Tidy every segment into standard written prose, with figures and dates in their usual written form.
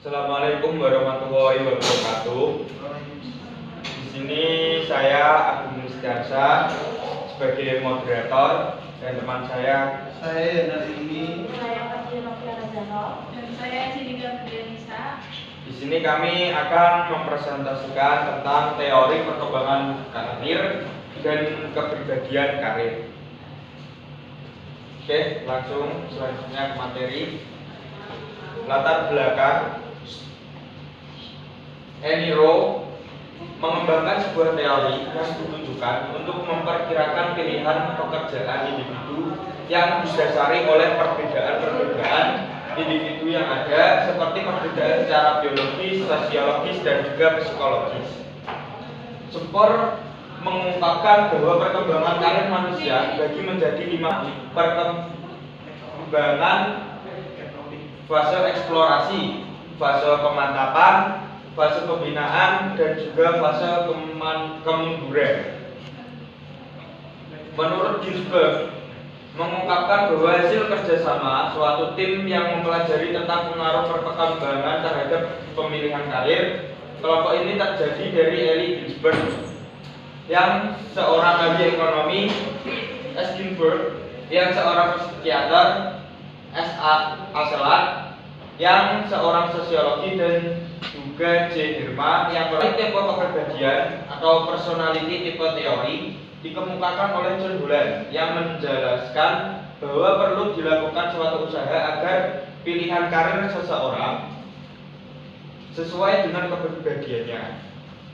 Assalamualaikum warahmatullahi wabarakatuh. Di sini saya Agung Mustiarsa sebagai moderator dan teman saya hari ini Saya Fatima Fianazano dan saya Cindika Budianisa. di sini kami akan mempresentasikan tentang teori perkembangan karir dan kepribadian karir. Oke, langsung selanjutnya ke materi. Latar belakang Eniro mengembangkan sebuah teori yang ditujukan untuk memperkirakan pilihan pekerjaan individu yang didasari oleh perbedaan-perbedaan individu yang ada, seperti perbedaan secara biologis, sosiologis, dan juga psikologis. Spor mengungkapkan bahwa perkembangan karir manusia dibagi menjadi 5 perkembangan: fase eksplorasi, fase pemantapan, fase pembinaan, dan juga fase kemunduran. Menurut Ginsberg, mengungkapkan bahwa hasil kerjasama suatu tim yang mempelajari tentang pengaruh perkembangan terhadap pemilihan karir. Kelompok ini terjadi dari Eli Ginsberg, yang seorang ahli ekonomi, S. Ginsberg, yang seorang psikiater, S. Aselat, yang seorang sosiologi, dan juga J. Herman, yang tipe kepribadian atau personality tipe teori dikemukakan oleh John Holland, yang menjelaskan bahwa perlu dilakukan suatu usaha agar pilihan karir seseorang sesuai dengan kepribadiannya.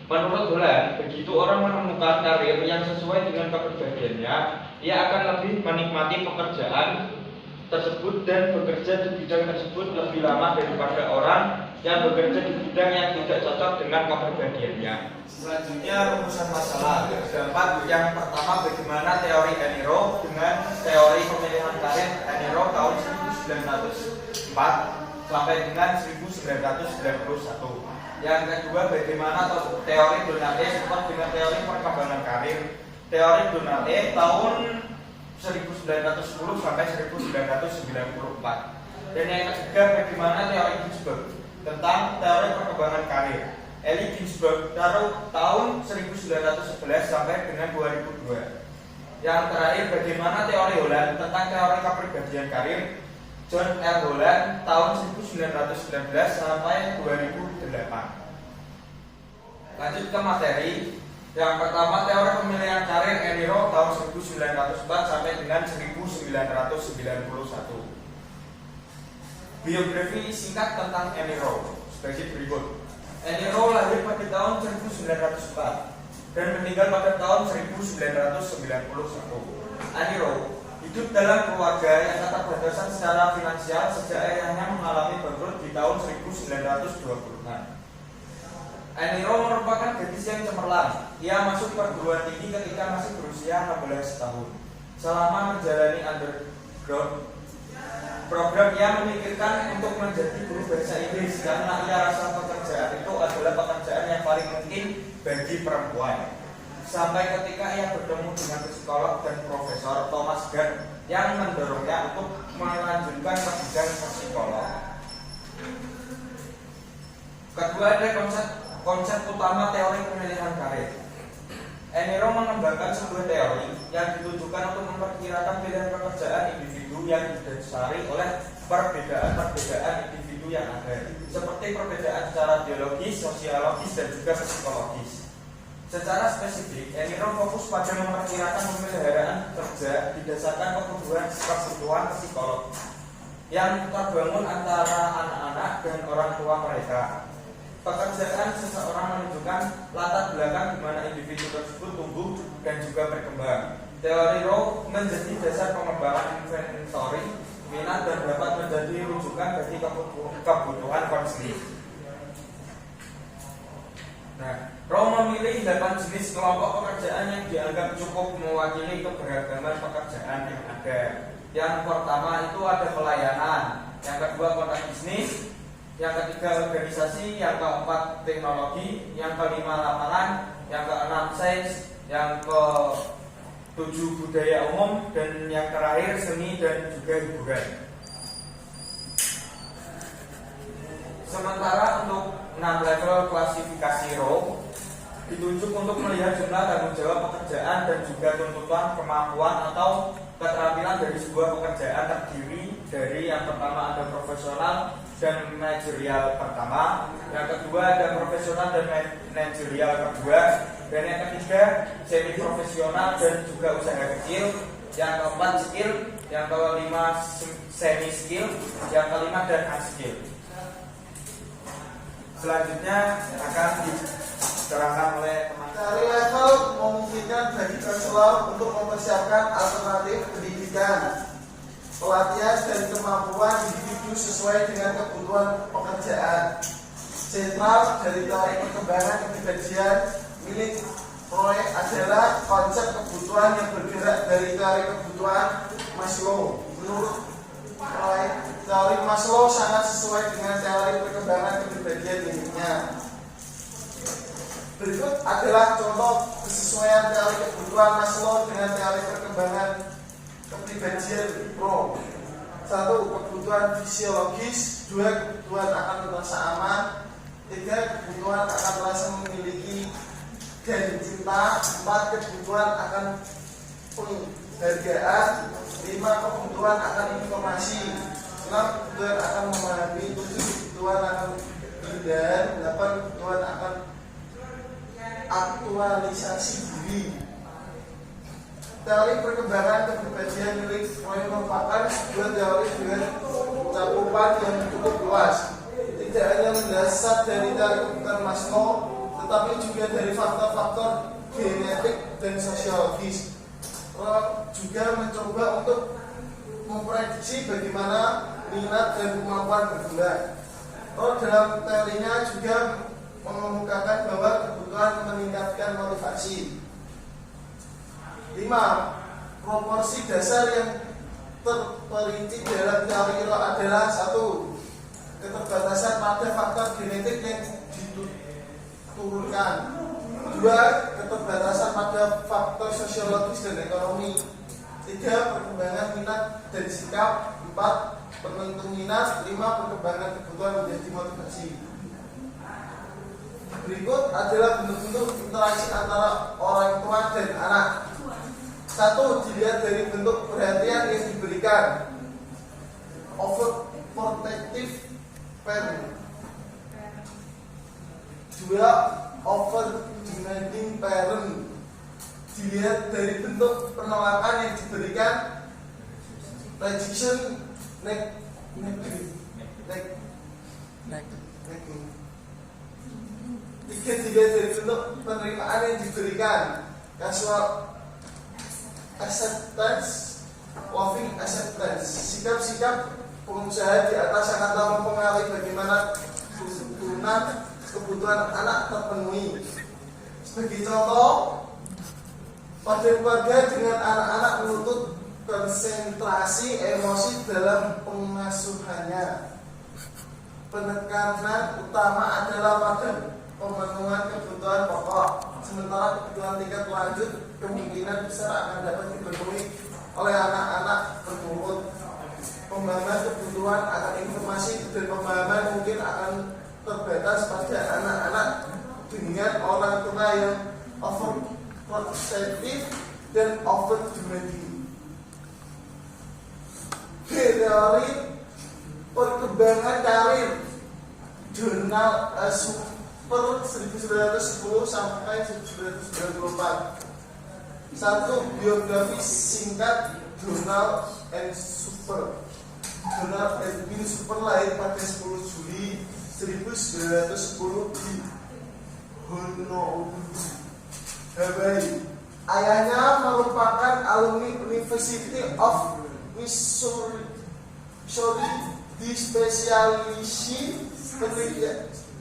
Menurut Holland, begitu orang menemukan karir yang sesuai dengan kepribadiannya, ia akan lebih menikmati pekerjaan tersebut dan bekerja di bidang tersebut lebih lama daripada orang yang bekerja di bidang yang tidak cocok dengan kepribadiannya. Selanjutnya, rumusan masalah. Terdapat yang pertama, bagaimana teori Eniro dengan teori pemilihan karir Eniro tahun 1904 sampai dengan 1991. Yang kedua, bagaimana teori Donate support dengan teori perkembangan karir. Teori Donate tahun 1910 sampai 1994. Dan yang ketiga, bagaimana teori Ginsberg tentang teori perkembangan karir. Eli Ginsberg tahun 1911 sampai dengan 2002. Yang terakhir, bagaimana teori Holland tentang teori kepribadian karir. John L. Holland tahun 1919 sampai 2008. Lanjut ke materi. Yang pertama, teori pemilihan karir Eniro tahun 1904 sampai dengan 1991. Biografi singkat tentang Eniro sebagai berikut. Eniro lahir pada tahun 1904 dan meninggal pada tahun 1991. Eniro hidup dalam keluarga yang keterbatasan secara finansial sejak ayahnya mengalami bangkrut di tahun 1926. Eniro merupakan gadis yang cemerlang. Ia masuk perguruan tinggi ketika masih berusia 16 tahun. Selama menjalani undergrad program, ia memikirkan untuk menjadi guru bahasa Inggris karena ia rasa pekerjaan itu adalah pekerjaan yang paling mungkin bagi perempuan. Sampai ketika ia bertemu dengan psikolog dan Profesor Thomas Gard yang mendorongnya untuk melanjutkan ke bidang psikolog. Kedua, ada konsep utama teori pemilihan karir. Eniro mengembangkan sebuah teori yang ditujukan untuk memperkirakan pilihan pekerjaan individu yang didasari oleh perbedaan-perbedaan individu yang ada, seperti perbedaan secara biologis, sosiologis, dan juga psikologis. Secara spesifik, Eniro fokus pada memperkirakan pemeliharaan kerja didasarkan kebutuhan psikolog yang terbangun antara anak-anak dan orang tua mereka. Pekerjaan seseorang menunjukkan latar belakang di mana individu tersebut tumbuh dan juga berkembang. Teori Rowe menjadi dasar pengembangan inventory minat dan dapat menjadi rujukan bagi kebutuhan konsumsi. Nah, Rowe memilih 8 jenis kelompok pekerjaan yang dianggap cukup mewakili keberagaman pekerjaan yang ada. Yang pertama itu ada pelayanan, yang kedua kontak bisnis, yang ketiga organisasi, yang keempat teknologi, yang kelima lapangan, yang keenam sains, yang ketujuh budaya umum, dan yang terakhir seni dan juga hiburan. Sementara untuk 6 level klasifikasi row ditunjuk untuk melihat jumlah tanggung jawab pekerjaan dan juga tuntutan kemampuan atau keterampilan dari sebuah pekerjaan terdiri dari yang pertama ada profesional dan manajerial pertama, yang kedua ada profesional dan manajerial kedua, dan yang ketiga semi profesional dan juga usaha kecil, yang keempat skill, yang kelima semi skill, yang kelima dan unskill. Selanjutnya akan diterangkan oleh teman. Dari level memungkinkan bagi konselor untuk mempersiapkan alternatif pendidikan, pelatihan dan kemampuan individu sesuai dengan kebutuhan pekerjaan. Sentral dari teori perkembangan kepribadian milik proyek adalah konsep kebutuhan yang bergerak dari teori kebutuhan Maslow. Menurut proyek, teori Maslow sangat sesuai dengan teori perkembangan kepribadian miliknya. Berikut adalah contoh kesesuaian teori kebutuhan Maslow dengan teori perkembangan kepribadian Pro. 1. Kebutuhan fisiologis. 2. Kebutuhan akan merasa aman. 3. Kebutuhan akan merasa memiliki dan cinta. 4. Kebutuhan akan penghargaan. 5. Kebutuhan akan informasi. 6. Kebutuhan akan memahami. 7. Kebutuhan akan keindahan. 8. Kebutuhan akan aktualisasi diri. Teori perkembangan kepribadian milik Freud merupakan sebuah teori dengan cakupan yang cukup luas. Tidak hanya mendasar dari teori kebutuhan Maslow, tetapi juga dari faktor-faktor genetik dan sosiologis. Freud juga mencoba untuk memprediksi bagaimana minat dan kemampuan berkembang. Freud dalam teorinya juga mengemukakan bahwa kebutuhan meningkatkan motivasi. 5. Proporsi dasar yang terperinci dalam teori Roh adalah 1. Keterbatasan pada faktor genetik yang diturunkan. 2. Keterbatasan pada faktor sosiologis dan ekonomi. 3. Perkembangan minat dan sikap. 4. Penentu minat. 5. Perkembangan kebutuhan menjadi motivasi. Berikut adalah bentuk-bentuk interaksi antara orang tua dan anak. 1. Dilihat dari bentuk perhatian yang diberikan. Overprotective parent. 2. Over-demanding parent. Dilihat dari bentuk penolakan yang diberikan. Rejection, negative. 3. Dilihat dari bentuk penerimaan yang diberikan. Casual acceptance, loving acceptance. Sikap-sikap pengusaha di atas akan tahu mempengaruhi bagaimana kebutuhan anak terpenuhi. Sebagai contoh, pada keluarga dengan anak-anak menuntut konsentrasi emosi dalam pengasuhannya. Penekanan utama adalah pada pemenuhan kebutuhan pokok, sementara kebutuhan tingkat lanjut kemungkinan besar akan dapat dipenuhi oleh anak-anak berumur. Pemahaman kebutuhan akan informasi dan pemahaman mungkin akan terbatas pada anak-anak dengan orang tua yang overprotective dan over-demanding. Teori perkembangan karir, jurnal Super 1910 sampai 1994. 1. Biografi singkat Donald N. Super. Donald Edwin Super lahir pada 10 Juli 1910 di Honolulu, Hawaii. Ayahnya merupakan alumni University of Missouri di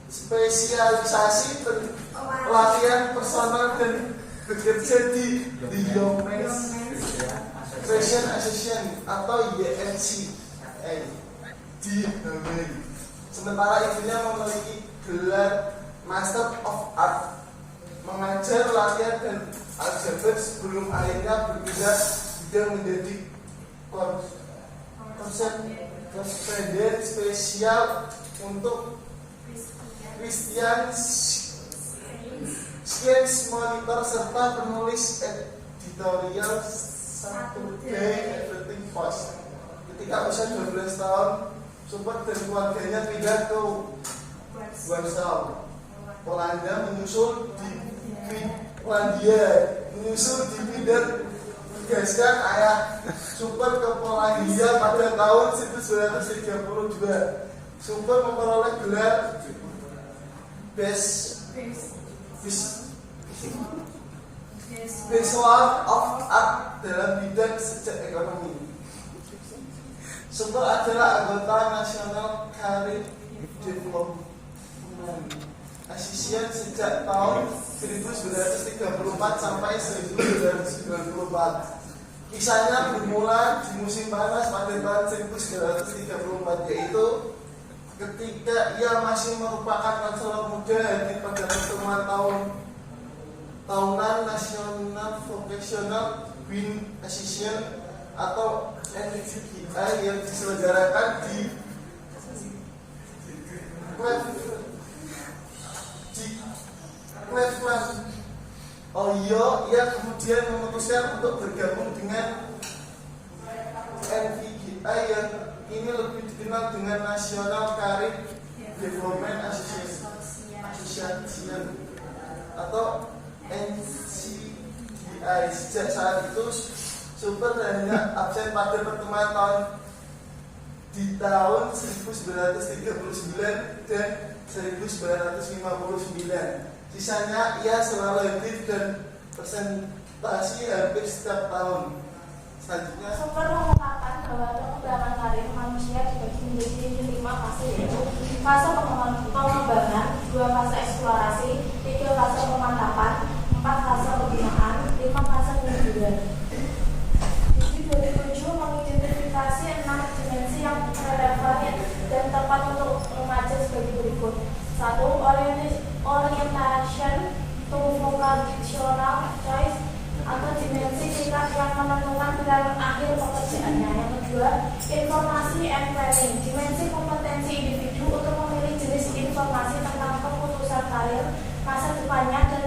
spesialisasi pelatihan personal dan bekerja di The Young Men's Fashion Association atau YMCA di Hawaii. Sementara ibunya memiliki gelar Master of Art, mengajar latihan dan aljabar sebelum akhirnya berpindah bidang menjadi korresponden spesial untuk Christian Science Monitor serta penulis editorial Saturday Evening Post. Ketika usia 12 tahun, Super dan keluarganya pindah ke Warsaw, Polandia, menyusul dipindah tugaskan ayah Super ke Polandia pada tahun 1932. Super memperoleh gelar Bachelor of Art dalam bidang sejak ekonomi. Super adalah anggota National Career Development Association sejak tahun 1934 sampai 1994. Kisahnya bermula di musim panas pada tahun 1934, yaitu ketika ia masih merupakan konselor muda hadir pada pertemuan tahunan National Vocational Wind Association atau NVGI yang diselenggarakan di Cleveland, Ohio. Ia kemudian memutuskan untuk bergabung dengan NVGI yang ini lebih dikenal dengan National Career Development Association atau NCDI. Sejak saat itu Super hanya absen pada pertemuan di tahun 1939 dan 1959. Sisanya ia selalu hadir dan presentasi hampir setiap tahun. Selanjutnya, Super mengungkapkan bahwa perkembangan karir manusia dibagi menjadi 5 fase, yaitu fase pengembangan, 2 fase eksplorasi, 3 fase pemantapan, 4 fase pembinaan, 5 fase pengujuran. Di 2007 mengidentifikasi 6 dimensi yang relevan dan tepat untuk remaja sebagai berikut. 1. Orientation to vocational choice atau dimensi tingkat yang menentukan pilihan akhir pekerjaannya. Yang kedua, informasi and planning, dimensi kompetensi individu untuk memilih jenis informasi tentang keputusan karir, masa depannya, dan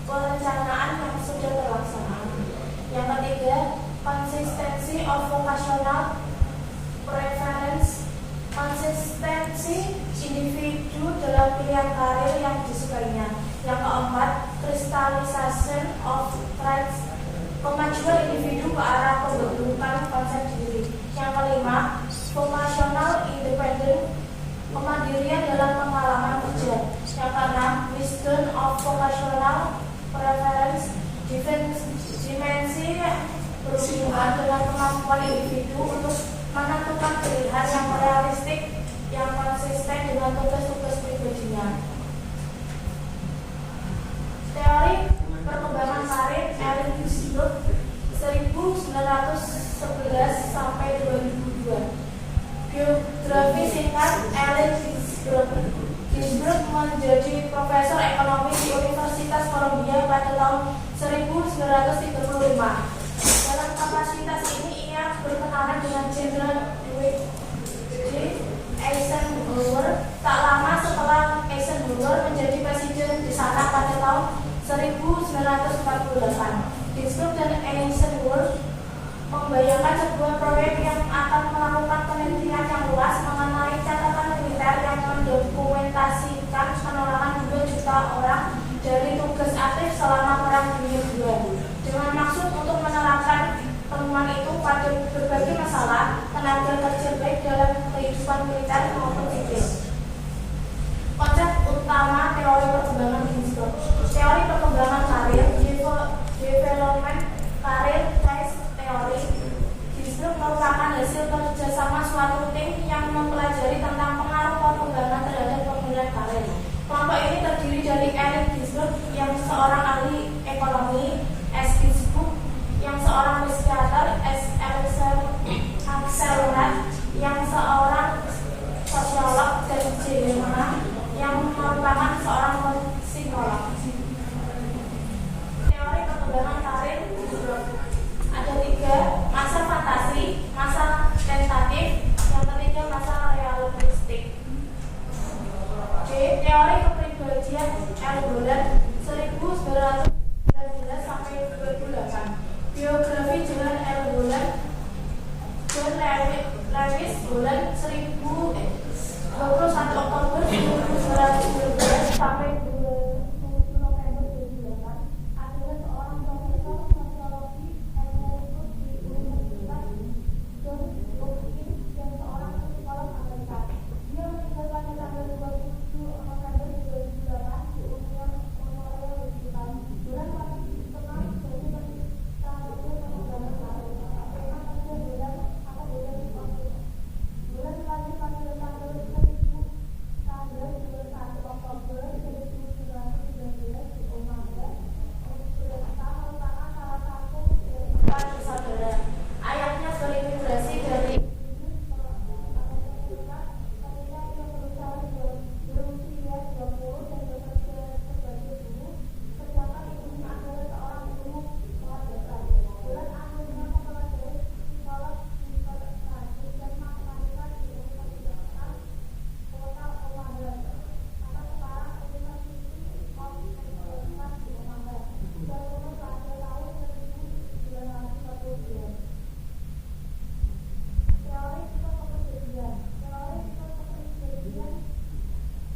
perencanaan yang sudah terlaksana. Yang ketiga, consistency of vocational preference, konsistensi individu dalam pilihan karir yang disukainya. Yang keempat, crystallization of traits, kemajuan individu ke arah pembentukan konsep diri. Yang kelima, vocational independent, kemandirian dalam pengalaman kerja. Yang keenam, wisdom of vocational preference, dimensi berhubungan dengan kemampuan individu untuk menentukan pilihan yang realistik yang konsisten dengan tugas-tugas pribadinya. Teori perkembangan karir Ellen Ginsberg 1911 sampai 2002. Biografi singkat Ellen Ginsberg. Ginsberg menjadi profesor ekonomi di Universitas Columbia pada tahun 1935. Dalam kapasitas ini ia berkenalan dengan Jenderal Dwight D. Eisenhower. Tak lama setelah Eisenhower menjadi presiden di sana pada tahun 1948, Ginsberg dan Eisenhower membayangkan sebuah proyek yang akan melakukan penelitian yang luas mengenai catatan militer yang mendokumentasikan penolakan 2 juta orang dari tugas aktif selama Perang Dunia II, dengan maksud untuk menerapkan temuan itu pada berbagai masalah tenaga kerja baik dalam kehidupan militer maupun sipil. Konsep utama teori perkembangan Ginsberg. Teori perkembangan karir, development karir choice teori. Ginsberg merupakan hasil kerjasama suatu tim yang mempelajari tentang pengaruh perkembangan terhadap pemilihan karir. Kelompok ini terdiri dari Ellen Ginsberg yang seorang ahli ekonomi, S. Ginsberg yang seorang psikiater, S. Axel Rat yang seorang sosiolog, dan J. Lehman yang merupakan seorang psikolog. Teori perkembangan karir ada 3: masa fantasi, masa tentatif, yang ketiga masa realistik. J. Teori kepribadian L. Bulan 1919 sampai 2008. Biografi John L. Bulan, John Lewis Bulan 21 Oktober 1912 sampai 20 November 2008 adalah seorang profesor sosiologi emeritus di Universitas Johns Hopkins dan seorang psikolog Amerika. Dia meninggal pada tanggal 27 November 2008 di Union Memorial Hospital. Bulan paling dikenal sebagai pencipta model pengembangan karir. Tema kerja bulan atau bulan dikonsul. Bulan lahir pada tanggal 21 Oktober 1919 di Omaha. Beliau merupakan salah satu dari 4 bersaudara. Ayahnya berimigrasi dari Amerika ketika ia berusia 20 dan bekerja sebagai guru, sedangkan ibunya adalah seorang guru pelajaran. Bulan akhirnya mempelajari psikolog di Prancis dan matematika di Universitas Kota Omaha atau sekarang University of Nebraska di Omaha. Dia lulus pada tahun 1942. Teori psikokepribadian. Teori psikokepribadian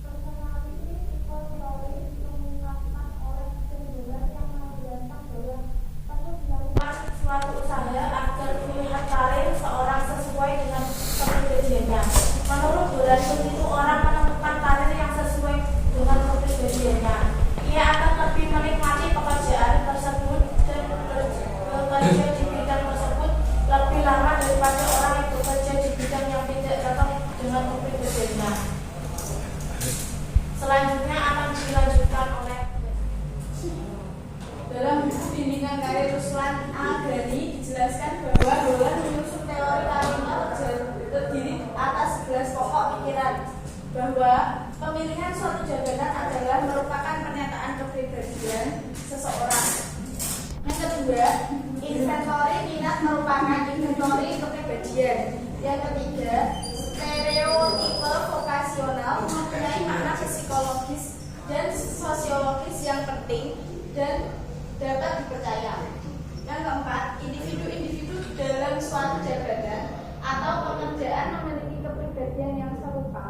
personality people teori mengungkapkan oleh John Bulan yang menggantang bahwa perlu dilakukan suatu usaha agar pilihan karir seorang sesuai dengan kepribadiannya. Menurut Bulan, begitu orang menemukan karir yang sesuai dengan kepribadiannya, ia akan lebih menikmati pekerjaan tersebut dan bekerja di bidang tersebut lebih lama daripada orang yang bekerja di bidang yang tidak cocok dengan kepribadiannya. Selanjutnya akan dilanjutkan oleh dalam buku bimbingan karir Ruslan A. Ghani dijelaskan bahwa Bulan menyusun teori karirnya terdiri atas 11 pokok pikiran, bahwa pemilihan suatu jabatan adalah merupakan pernyataan kepribadian seseorang. Yang kedua, inventory minat merupakan inventory kepribadian. Yang ketiga, stereotipe vokasional mempunyai makna psikologis dan sosiologis yang penting dan dapat dipercaya. Yang keempat, individu-individu dalam suatu jabatan atau pekerjaan memiliki kepribadian yang serupa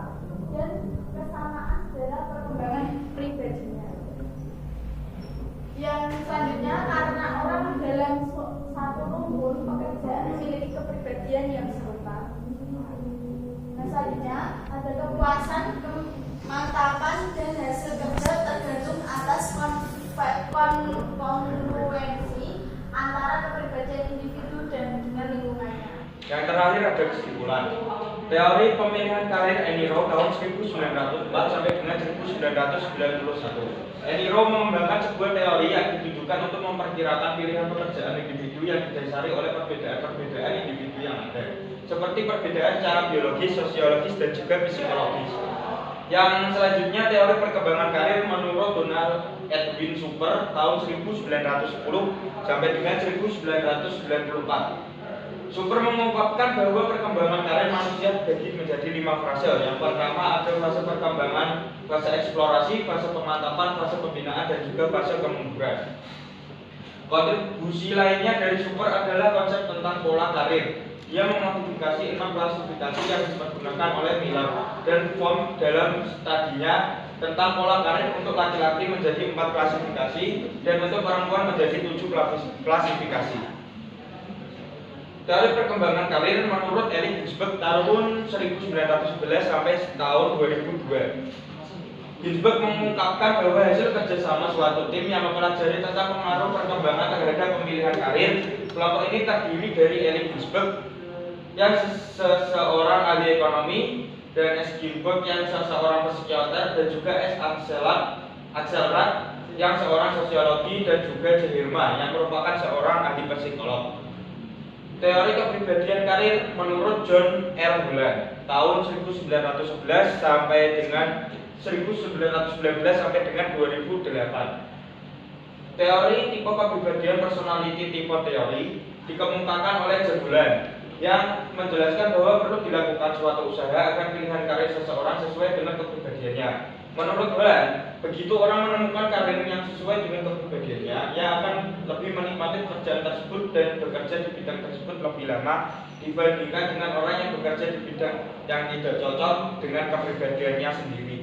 dan kesamaan dalam perkembangan pribadinya. Yang selanjutnya, karena orang dalam satu rumpun pekerjaan memiliki kepribadian yang serupa. Nah, selanjutnya ada kepuasan, kemantapan, dan hasil kerja tergantung atas kongruensi antara kepribadian individu dan dengan lingkungannya. Yang terakhir ada kesimpulan. Teori pemilihan karir Eniro tahun 1904 sampai dengan 1991. Eniro mengembangkan sebuah teori yang ditujukan untuk memperkirakan pilihan pekerjaan individu yang didasari oleh perbedaan-perbedaan individu yang ada, seperti perbedaan secara biologis, sosiologis, dan juga psikologis. Yang selanjutnya teori perkembangan karir menurut Donald Edwin Super tahun 1910 sampai dengan 1994. Super mengungkapkan bahwa perkembangan karir manusia dibagi menjadi 5 fase. Yang pertama ada fase perkembangan, fase eksplorasi, fase pemantapan, fase pembinaan, dan juga fase kemunduran. Kontribusi lainnya dari Super adalah konsep tentang pola karir. Dia memodifikasi 6 klasifikasi yang dipergunakan oleh Miller dan Form dalam studinya tentang pola karir. Untuk laki-laki menjadi 4 klasifikasi dan untuk perempuan menjadi 7 klasifikasi. Teori perkembangan karir menurut Eric Ginsberg tahun 1911 sampai tahun 2002. Ginsberg mengungkapkan bahwa hasil kerjasama suatu tim yang mempelajari tentang pengaruh perkembangan terhadap pemilihan karir. Kelompok ini terdiri dari Eric Ginsberg yang seorang ahli ekonomi, dan S. Gilbert yang seorang psikiater, dan juga S. Axelrad yang seorang sosiologi, dan juga Jehirma yang merupakan seorang ahli psikolog. Teori kepribadian karir menurut John L. Bulan tahun 1911 sampai dengan 1919 sampai dengan 2008. Teori tipe kepribadian personality tipe teori dikemukakan oleh John Bulan yang menjelaskan bahwa perlu dilakukan suatu usaha agar pilihan karir seseorang sesuai dengan kepribadiannya. Menurut Helen, begitu orang menemukan karir yang sesuai dengan kepribadiannya, ia akan lebih menikmati pekerjaan tersebut dan bekerja di bidang tersebut lebih lama dibandingkan dengan orang yang bekerja di bidang yang tidak cocok dengan kepribadiannya sendiri.